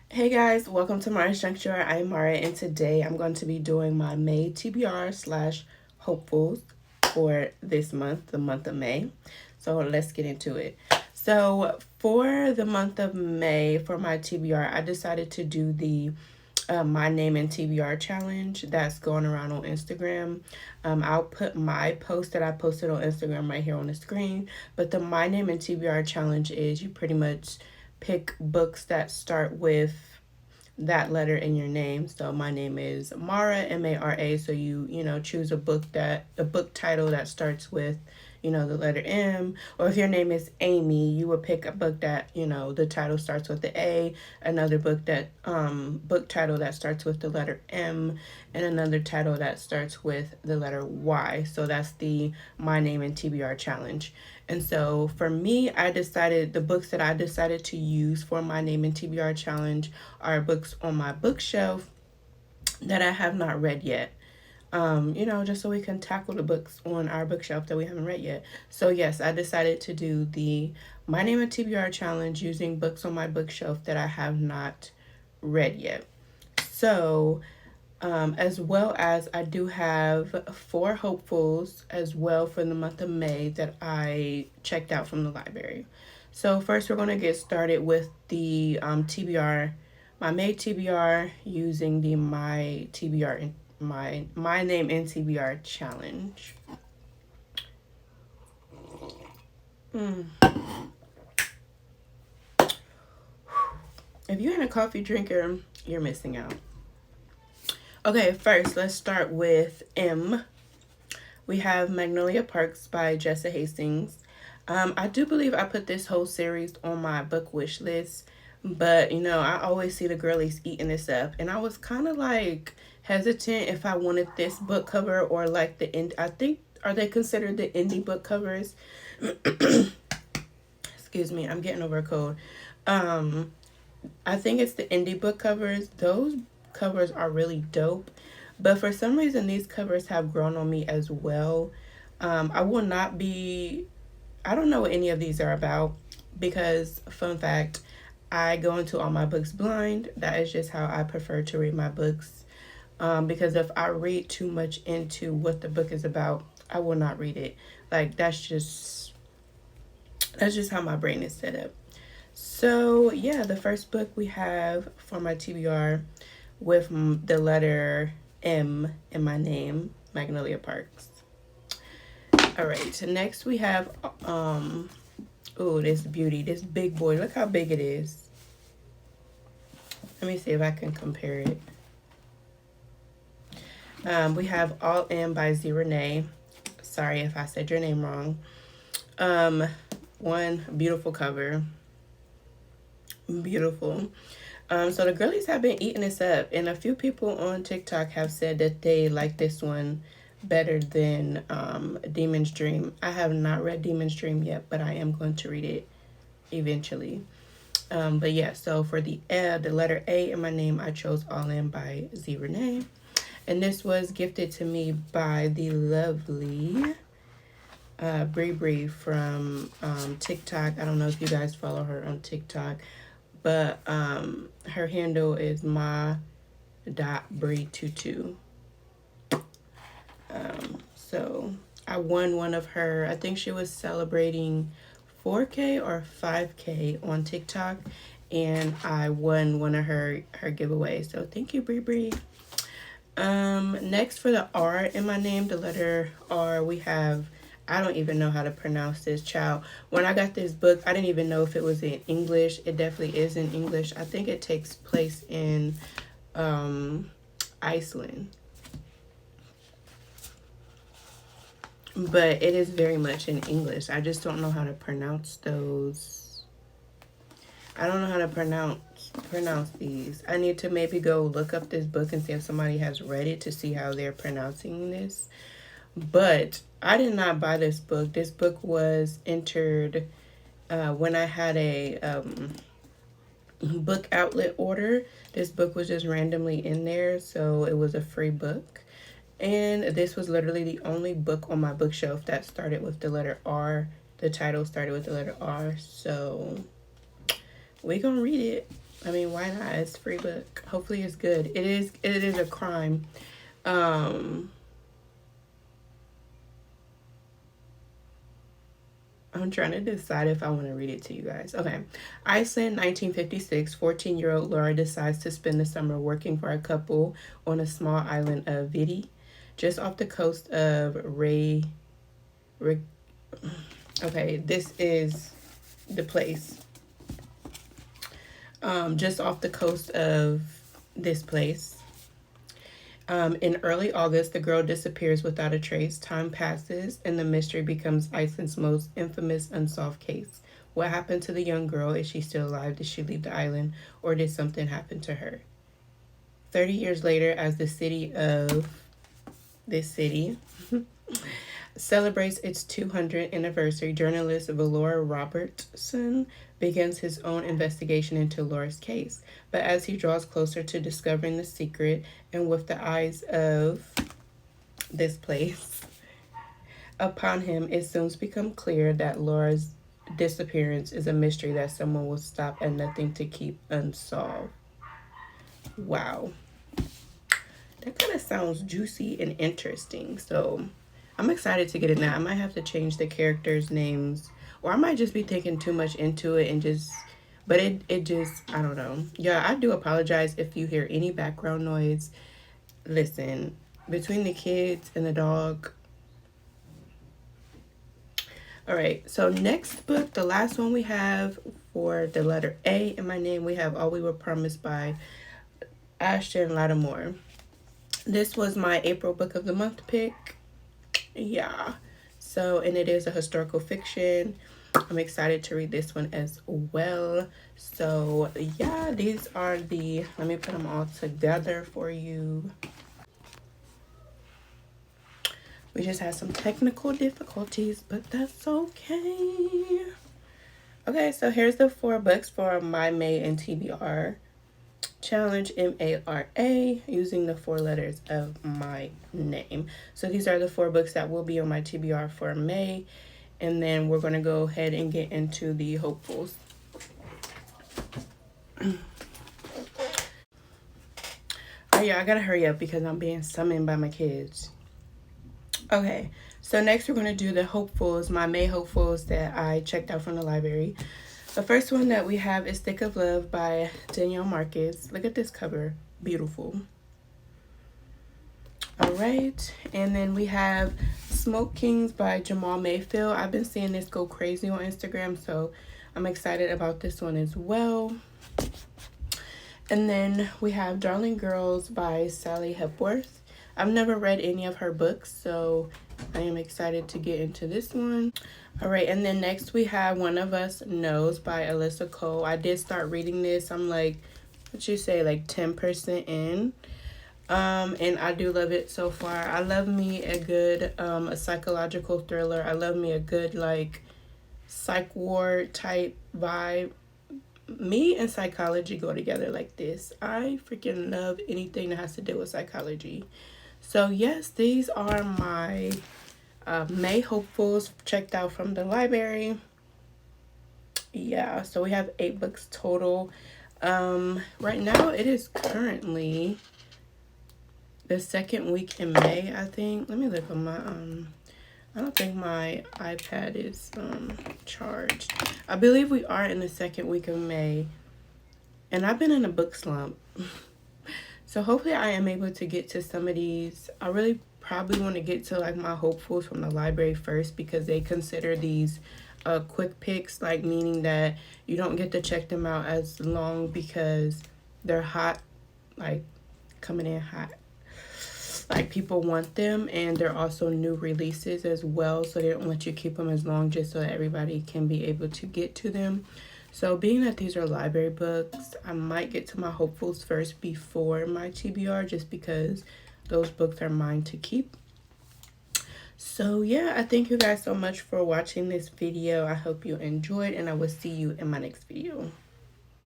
Hey guys, welcome to Mara's Juncture. I'm Mara, and today I'm going to be doing my May TBR slash hopefuls for this month, the month of May. So let's get into it. So for the month of May, for my TBR, I decided to do the My Name and TBR challenge that's going around on Instagram. I'll put my post that I posted on Instagram right here on the screen. But the My Name and TBR challenge is you pretty much pick books that start with that letter in your name. So my name is Mara, Mara. So you choose a book title that starts with, the letter M. Or if your name is Amy, you would pick a book that, the title starts with the A, another book title that starts with the letter M, and another title that starts with the letter Y. So that's the My Name and TBR challenge. And so for me, the books that I decided to use for My Name and TBR challenge are books on my bookshelf that I have not read yet. Just so we can tackle the books on our bookshelf that we haven't read yet. So yes, I decided to do the My Name and TBR challenge using books on my bookshelf that I have not read yet. So as well as I do have four hopefuls as well for the month of May that I checked out from the library. So first we're going to get started with the TBR, my May TBR using the my name in TBR challenge. Mm. If you ain't a coffee drinker, you're missing out. Okay, first let's start with M. We have Magnolia Parks by Jessa Hastings. I do believe I put this whole series on my book wish list, but I always see the girlies eating this up, and I was kind of like hesitant if I wanted this book cover or like the end. I think are they considered the indie book covers? Excuse me, I'm getting over a cold. Um, I think it's the indie book covers. Those covers are really dope. But for some reason, these covers have grown on me as well. I will not be, I don't know what any of these are about because, fun fact, I go into all my books blind. That is just how I prefer to read my books. Because if I read too much into what the book is about, I will not read it. Like, that's just how my brain is set up. So, yeah, the first book we have for my TBR with the letter M in my name, Magnolia Parks. All right, next we have, oh, this beauty, this big boy. Look how big it is. Let me see if I can compare it. We have All In by Z Renee. Sorry if I said your name wrong. One beautiful cover. Beautiful. So the girlies have been eating this up, and a few people on TikTok have said that they like this one better than Demon's Dream. I have not read Demon's Dream yet, but I am going to read it eventually. But yeah, so for the letter A in my name, I chose All In by Z Renee. And this was gifted to me by the lovely Bree Bree from TikTok. I don't know if you guys follow her on TikTok, but her handle is ma.bree22. So I won one of her, I think she was celebrating 4K or 5K on TikTok, and I won one of her giveaways. So thank you, Bree Bree. Next for the R in my name, the letter R, we have, I don't even know how to pronounce this, child. When I got this book, I didn't even know if it was in English. It definitely is in English. I think it takes place in Iceland. But it is very much in English. I just don't know how to pronounce those. I don't know how to pronounce these. I need to maybe go look up this book and see if somebody has read it to see how they're pronouncing this. But I did not buy this book. This book was entered when I had a book outlet order. This book was just randomly in there, so it was a free book. And this was literally the only book on my bookshelf that started with the letter R. The title started with the letter R, so we gonna read it. I mean, why not? It's a free book. Hopefully it's good. It is a crime. I'm trying to decide if I want to read it to you guys. Okay. Iceland, 1956. 14-year-old Laura decides to spend the summer working for a couple on a small island of Viti, just off the coast of okay, this is the place. Just off the coast of this place. In early August, the girl disappears without a trace. Time passes, and the mystery becomes Iceland's most infamous unsolved case. What happened to the young girl? Is she still alive? Did she leave the island, or did something happen to her? 30 years later, as the city of this city celebrates its 200th anniversary, journalist Valora Robertson begins his own investigation into Laura's case. But as he draws closer to discovering the secret, and with the eyes of this place upon him, it soon becomes clear that Laura's disappearance is a mystery that someone will stop at nothing to keep unsolved. Wow. That kind of sounds juicy and interesting. So I'm excited to get it now. I might have to change the characters' names, or I might just be thinking too much into it and just, but it just, I don't know. Yeah, I do apologize if you hear any background noise. Listen, between the kids and the dog. All right, so next book, the last one we have for the letter A in my name, we have All We Were Promised by Ashton Lattimore. This was my April book of the month pick. Yeah. So, and it is a historical fiction. I'm excited to read this one as well. So, yeah, these are let me put them all together for you. We just had some technical difficulties, but that's okay. Okay, so here's the 4 books for my May and TBR challenge, MARA, using the 4 letters of my name. So these are the 4 books that will be on my TBR for May, and then we're going to go ahead and get into the hopefuls. Oh yeah, I gotta hurry up because I'm being summoned by my kids. Okay, so next we're going to do the hopefuls, my May hopefuls that I checked out from the library. The first one that we have is Thick of Love by Danielle Marcus. Look at this cover. Beautiful. All right. And then we have Smoke Kings by Jamal Mayfield. I've been seeing this go crazy on Instagram, so I'm excited about this one as well. And then we have Darling Girls by Sally Hepworth. I've never read any of her books, so I am excited to get into this one. All right, and then next we have One of Us Knows by Alyssa Cole. I did start reading this. I'm like, what you say, like 10% in. And I do love it so far. I love me a good a psychological thriller. I love me a good like psych ward type vibe. Me and psychology go together like this. I freaking love anything that has to do with psychology. So yes, these are my May hopefuls checked out from the library. Yeah, so we have 8 books total. Right now it is currently the 2nd week in May, I think. Let me look on my I don't think my iPad is charged. I believe we are in the 2nd week of May, and I've been in a book slump. So hopefully I am able to get to some of these. I really probably want to get to like my hopefuls from the library first, because they consider these quick picks, like meaning that you don't get to check them out as long because they're hot, like coming in hot. Like people want them, and they're also new releases as well, so they don't let you keep them as long just so that everybody can be able to get to them. So being that these are library books, I might get to my hopefuls first before my TBR, just because those books are mine to keep. So yeah, I thank you guys so much for watching this video. I hope you enjoyed, and I will see you in my next video.